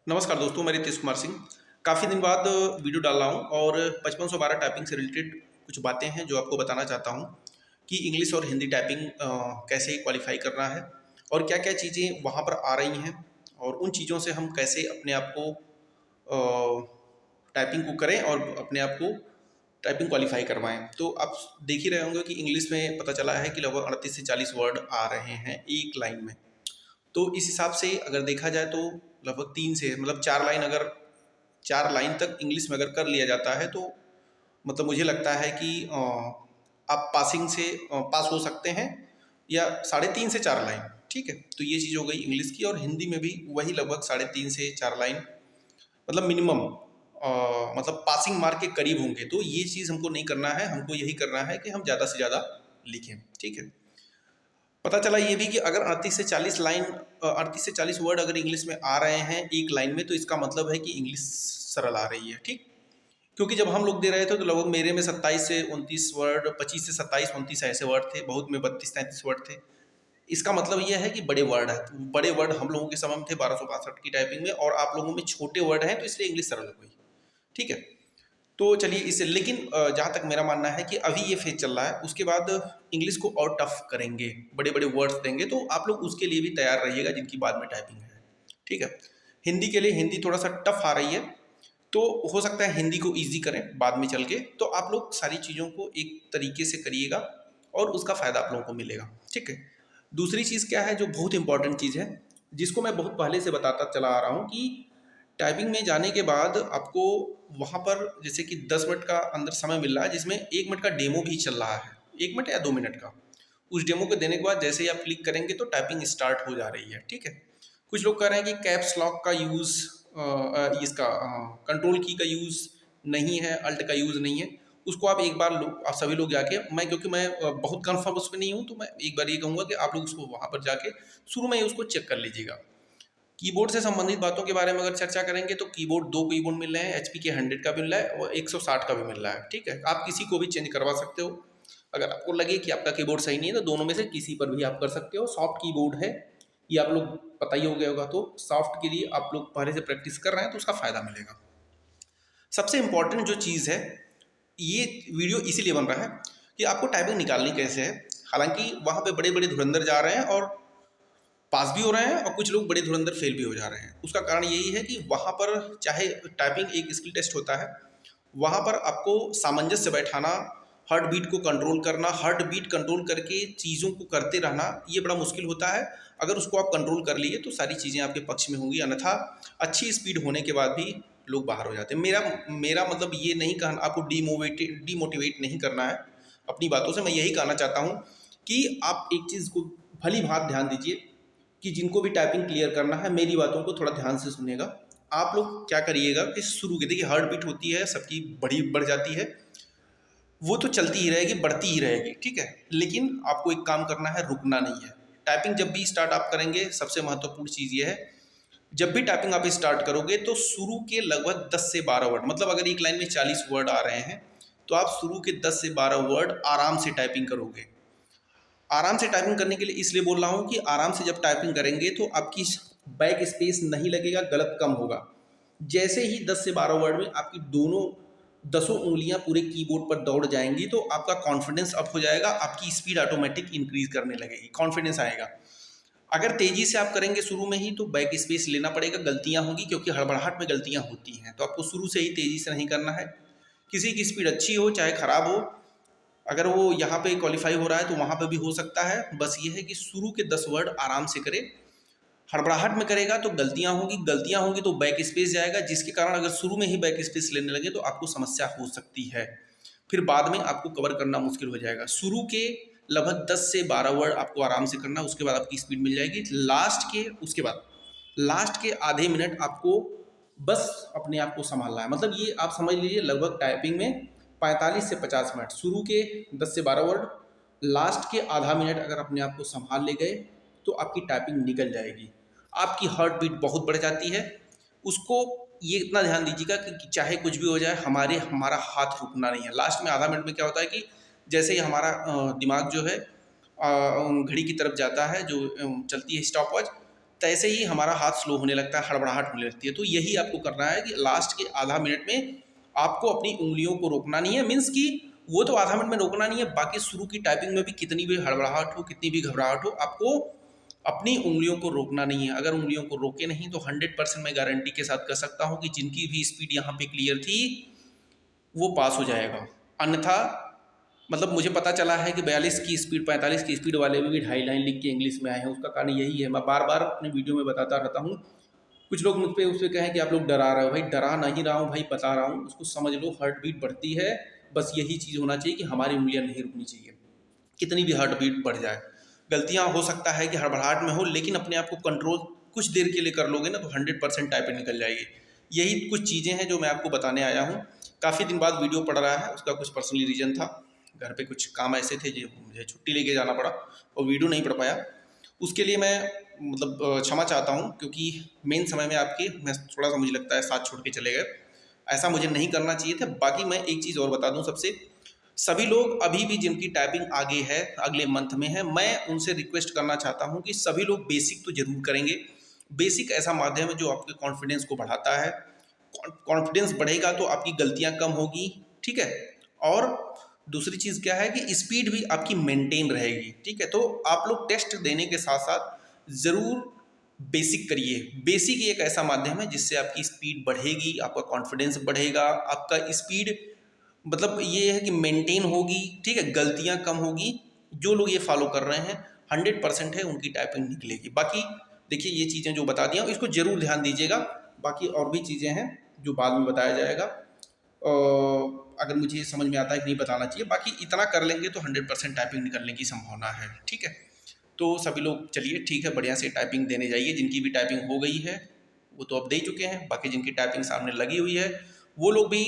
नमस्कार दोस्तों, मैं रितेश कुमार सिंह। काफ़ी दिन बाद वीडियो डाल रहा हूँ और 5512 टाइपिंग से रिलेटेड कुछ बातें हैं जो आपको बताना चाहता हूँ कि इंग्लिश और हिंदी टाइपिंग कैसे क्वालिफाई करना है और क्या-क्या चीज़ें वहाँ पर आ रही हैं और उन चीज़ों से हम कैसे अपने आप को टाइपिंग को करें और अपने आप को टाइपिंग क्वालिफाई करवाएं। तो आप देख ही रहे होंगे कि इंग्लिश में पता चला है कि लगभग 38 से 40 वर्ड आ रहे हैं एक लाइन में। तो इस हिसाब से अगर देखा जाए तो लगभग 3 से मतलब 4 लाइन, अगर 4 लाइन तक इंग्लिश में अगर कर लिया जाता है तो मतलब मुझे लगता है कि आप पासिंग से पास हो सकते हैं, या 3.5 से 4 लाइन, ठीक है। तो ये चीज़ हो गई इंग्लिश की। और हिंदी में भी वही लगभग 3.5 से 4 लाइन मतलब मिनिमम मतलब पासिंग मार्क के करीब होंगे। तो ये चीज़ हमको नहीं करना है, हमको यही करना है कि हम ज़्यादा से ज़्यादा लिखें, ठीक है। पता चला ये भी कि अगर 38 से 40 वर्ड अगर इंग्लिश में आ रहे हैं एक लाइन में, तो इसका मतलब है कि इंग्लिश सरल आ रही है, ठीक। क्योंकि जब हम लोग दे रहे थे तो लगभग मेरे में 27 से 29 वर्ड, 25 से 27 29 ऐसे वर्ड थे, बहुत में 32-33 वर्ड थे। इसका मतलब यह है कि बड़े वर्ड है। तो बड़े वर्ड हम लोगों के समय में थे 1262 की टाइपिंग में, और आप लोगों में छोटे वर्ड हैं, तो इसलिए इंग्लिश सरल हो गई, ठीक है। तो चलिए इससे, लेकिन जहाँ तक मेरा मानना है कि अभी ये फेज चल रहा है, उसके बाद इंग्लिश को और टफ करेंगे, बड़े बड़े वर्ड्स देंगे, तो आप लोग उसके लिए भी तैयार रहिएगा जिनकी बाद में टाइपिंग है, ठीक है। हिंदी के लिए हिंदी थोड़ा सा टफ आ रही है, तो हो सकता है हिंदी को ईजी करें बाद में चल के। तो आप लोग सारी चीज़ों को एक तरीके से करिएगा और उसका फ़ायदा आप लोगों को मिलेगा, ठीक है। दूसरी चीज़ क्या है जो बहुत इंपॉर्टेंट चीज़ है, जिसको मैं बहुत पहले से बताता चला आ रहा हूँ, कि टाइपिंग में जाने के बाद आपको वहाँ पर जैसे कि 10 मिनट का अंदर समय मिल रहा है, जिसमें 1 मिनट का डेमो भी चल रहा है, 1 मिनट या 2 मिनट का। उस डेमो को देने के बाद जैसे ही आप क्लिक करेंगे तो टाइपिंग स्टार्ट हो जा रही है, ठीक है। कुछ लोग कह रहे हैं कि कैप्स लॉक का यूज़, इसका कंट्रोल की का यूज़ नहीं है, अल्ट का यूज़ नहीं है। उसको आप एक बार आप सभी लोग जाके, मैं क्योंकि मैं बहुत कंफर्म उसमें नहीं हूँ, तो मैं एक बार ये कहूँगा कि आप लोग उसको वहाँ पर जाके शुरू में ही उसको चेक कर लीजिएगा। कीबोर्ड से संबंधित बातों के बारे में अगर चर्चा करेंगे तो कीबोर्ड, 2 कीबोर्ड मिल रहे हैं, एचपी के 100 का भी मिल रहा है और 160 का भी मिल रहा है, ठीक है। आप किसी को भी चेंज करवा सकते हो। अगर आपको लगे कि आपका कीबोर्ड सही नहीं है तो दोनों में से किसी पर भी आप कर सकते हो। सॉफ्ट कीबोर्ड है, ये आप लोग पता ही हो गया होगा, तो सॉफ्ट के लिए आप लोग पहले से प्रैक्टिस कर रहे हैं तो उसका फ़ायदा मिलेगा। सबसे इम्पॉर्टेंट जो चीज़ है, ये वीडियो इसीलिए बन रहा है कि आपको टाइपिंग निकालनी कैसे है। हालांकि वहाँ पे बड़े बड़े धुरंधर जा रहे हैं और पास भी हो रहे हैं, और कुछ लोग बड़े धुरंधर फेल भी हो जा रहे हैं। उसका कारण यही है कि वहाँ पर चाहे टाइपिंग एक स्किल टेस्ट होता है, वहाँ पर आपको सामंजस्य बैठाना, हार्ट बीट को कंट्रोल करना, हार्ट बीट कंट्रोल करके चीज़ों को करते रहना, ये बड़ा मुश्किल होता है। अगर उसको आप कंट्रोल कर लिए तो सारी चीज़ें आपके पक्ष में होंगी, अन्यथा अच्छी स्पीड होने के बाद भी लोग बाहर हो जाते हैं। मेरा मेरा मतलब ये नहीं कहना, आपको डीमोटिवेट नहीं करना है अपनी बातों से। मैं यही कहना चाहता हूँ कि आप एक चीज़ को भली भांति ध्यान दीजिए कि जिनको भी टाइपिंग क्लियर करना है, मेरी बातों को थोड़ा ध्यान से सुनिएगा। आप लोग क्या करिएगा कि शुरू के, देखिए हार्ट बीट होती है सबकी, बढ़ जाती है, वो तो चलती ही रहेगी, बढ़ती ही रहेगी, ठीक है। लेकिन आपको एक काम करना है, रुकना नहीं है। टाइपिंग जब भी स्टार्ट आप करेंगे, सबसे महत्वपूर्ण चीज़ ये है, जब भी टाइपिंग आप स्टार्ट करोगे तो शुरू के लगभग 10 से 12 वर्ड, मतलब अगर एक लाइन में 40 वर्ड आ रहे हैं तो आप शुरू के 10 से 12 वर्ड आराम से टाइपिंग करोगे। आराम से टाइपिंग करने के लिए इसलिए बोल रहा हूँ कि आराम से जब टाइपिंग करेंगे तो आपकी बैक स्पेस नहीं लगेगा, गलत कम होगा। जैसे ही 10 से 12 वर्ड में आपकी दोनों दसों उंगलियां पूरे कीबोर्ड पर दौड़ जाएंगी तो आपका कॉन्फिडेंस अप हो जाएगा, आपकी स्पीड ऑटोमेटिक इंक्रीज करने लगेगी, कॉन्फिडेंस आएगा। अगर तेजी से आप करेंगे शुरू में ही तो बैक स्पेस लेना पड़ेगा, गलतियां होंगी, क्योंकि हड़बड़ाहट में गलतियां होती हैं। तो आपको शुरू से ही तेजी से नहीं करना है। किसी की स्पीड अच्छी हो चाहे खराब हो, अगर वो यहाँ पे क्वालिफाई हो रहा है तो वहाँ पे भी हो सकता है। बस ये है कि शुरू के 10 वर्ड आराम से करे। हड़बड़ाहट में करेगा तो गलतियाँ होंगी तो बैक स्पेस जाएगा, जिसके कारण अगर शुरू में ही बैक स्पेस लेने लगे तो आपको समस्या हो सकती है, फिर बाद में आपको कवर करना मुश्किल हो जाएगा। शुरू के लगभग 10 से 12 वर्ड आपको आराम से करना, उसके बाद आपकी स्पीड मिल जाएगी। लास्ट के आधे मिनट आपको बस अपने आप को संभालना है। मतलब ये आप समझ लीजिए लगभग टाइपिंग में 45 से 50 मिनट, शुरू के 10 से 12 वर्ड, लास्ट के आधा मिनट अगर अपने आप को संभाल ले गए तो आपकी टाइपिंग निकल जाएगी। आपकी हार्ट बीट बहुत बढ़ जाती है। उसको ये इतना ध्यान दीजिएगा कि चाहे कुछ भी हो जाए, हमारा हाथ रुकना नहीं है। लास्ट में आधा मिनट में क्या होता है कि जैसे ही हमारा दिमाग जो है घड़ी की तरफ जाता है, जो चलती है स्टॉप वॉच, तैसे ही हमारा हाथ स्लो होने लगता है, हड़बड़ाहट होने लगती है। तो यही आपको करना है कि लास्ट के आधा मिनट में आपको अपनी उंगलियों को रोकना नहीं है, मीन्स कि वो तो आधा मिनट में रोकना नहीं है, बाकी शुरू की टाइपिंग में भी कितनी भी हड़बड़ाहट हो, कितनी भी घबराहट हो, आपको अपनी उंगलियों को रोकना नहीं है। अगर उंगलियों को रोके नहीं तो 100% मैं गारंटी के साथ कह सकता हूँ कि जिनकी भी स्पीड यहाँ पे क्लियर थी वो पास हो जाएगा। अन्यथा मतलब मुझे पता चला है कि 42 की स्पीड, 45 की स्पीड वाले भी 2.5 लाइन लिख के इंग्लिश में आए हैं। उसका कारण यही है, मैं बार बार अपने वीडियो में बताता रहता हूँ। कुछ लोग मुझ पर उस पर कहें कि आप लोग डरा रहे हो। भाई डरा नहीं रहा हूँ भाई, बता रहा हूँ, उसको समझ लो। हार्ट बीट बढ़ती है, बस यही चीज़ होना चाहिए कि हमारी उंगलियाँ नहीं रुकनी चाहिए, कितनी भी हार्ट बीट बढ़ जाए। गलतियाँ हो सकता है कि हड़बड़ाहट में हो, लेकिन अपने आप को कंट्रोल कुछ देर के लिए कर लोगे ना तो 100% टाइपिंग निकल जाएगी। यही कुछ चीज़ें हैं जो मैं आपको बताने आया हूँ। काफ़ी दिन बाद वीडियो पड़ रहा है, उसका कुछ पर्सनली रीज़न था। घर पे कुछ काम ऐसे थे जो मुझे छुट्टी लेके जाना पड़ा और वीडियो नहीं पढ़ पाया। उसके लिए मैं मतलब क्षमा चाहता हूँ, क्योंकि मेन समय में आपके मैं थोड़ा सा मुझे लगता है साथ छोड़ के चले गए। ऐसा मुझे नहीं करना चाहिए था। बाकी मैं एक चीज़ और बता दूँ, सबसे सभी लोग अभी भी जिनकी टाइपिंग आगे है, अगले मंथ में है, मैं उनसे रिक्वेस्ट करना चाहता हूं कि सभी लोग बेसिक तो जरूर करेंगे। बेसिक ऐसा माध्यम है जो आपके कॉन्फिडेंस को बढ़ाता है। कॉन्फिडेंस बढ़ेगा तो आपकी गलतियां कम होगी, ठीक है। और दूसरी चीज़ क्या है कि स्पीड भी आपकी मेंटेन रहेगी, ठीक है। तो आप लोग टेस्ट देने के साथ साथ ज़रूर बेसिक करिए। बेसिक एक ऐसा माध्यम है जिससे आपकी स्पीड बढ़ेगी, आपका कॉन्फिडेंस बढ़ेगा, आपका स्पीड मतलब ये है कि मेंटेन होगी, ठीक है, गलतियां कम होगी। जो लोग ये फॉलो कर रहे हैं 100% है उनकी टाइपिंग निकलेगी। बाकी देखिए ये चीज़ें जो बता दिया इसको जरूर ध्यान दीजिएगा। बाकी और भी चीज़ें हैं जो बाद में बताया जाएगा, अगर मुझे समझ में आता है कि नहीं बताना चाहिए। बाकी इतना कर लेंगे तो 100% टाइपिंग निकलने की संभावना है, ठीक है। तो सभी लोग चलिए ठीक है, बढ़िया से टाइपिंग देने जाइए। जिनकी भी टाइपिंग हो गई है वो तो अब दे चुके हैं, बाकी जिनकी टाइपिंग सामने लगी हुई है वो लोग भी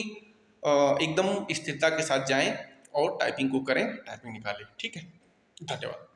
एकदम स्थिरता के साथ जाएं और टाइपिंग को करें, टाइपिंग निकालें, ठीक है। धन्यवाद।